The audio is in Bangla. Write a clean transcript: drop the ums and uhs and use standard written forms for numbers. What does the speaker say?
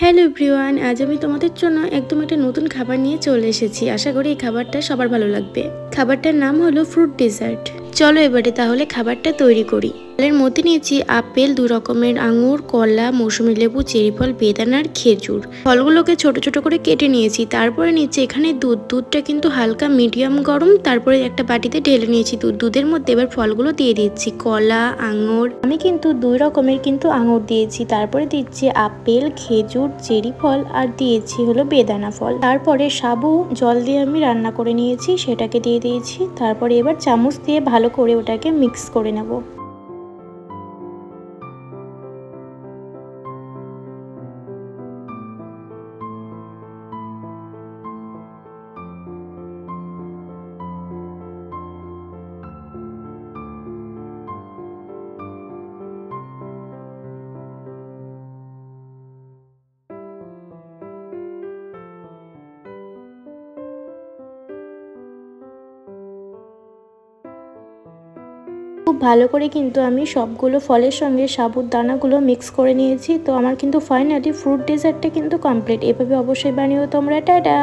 হ্যালো এভরিওয়ান, আজ আমি তোমাদের জন্য একদম একটা নতুন খাবার নিয়ে চলে এসেছি। আশা করি এই খাবারটা সবার ভালো লাগবে। খাবারটার নাম হলো ফ্রুট ডেজার্ট। চলো এবারে তাহলে খাবারটা তৈরি করি। এর মধ্যে নিয়েছি আপেল, 2 রকমের আঙুর, কলা, মৌসুমী লেবু, চেরি ফল, বেদানা আর খেজুর। ফলগুলোকে ছোট ছোট করে কেটে নিয়েছি। তারপরে নিচ্ছি এখানে দুধটা কিন্তু হালকা মিডিয়াম গরম। তারপরে একটা বাটিতে ঢেলে নিয়েছি দুধের মধ্যে এবার ফলগুলো দিয়ে দিচ্ছি, কলা, আঙুর। আমি কিন্তু 2 রকমের আঙুর দিয়েছি। তারপরে দিচ্ছি আপেল, খেজুর, চেরি ফল আর দিয়েছি হলো বেদানা ফল। তারপরে সাবু জল দিয়ে আমি রান্না করে নিয়েছি, সেটাকে দিয়ে দিয়েছি। তারপরে এবার চামচ দিয়ে ভালো করে ওটাকে মিক্স করে নেব। খুব ভালো করে আমি সবগুলো ফলের সঙ্গে সাবুর দানাগুলো মিক্স করে নিয়েছি। তো আমার ফাইনালি ফ্রুট ডেজার্টটা কমপ্লিট। এভাবে অবশ্যই বানিও তোমরা। টাটা।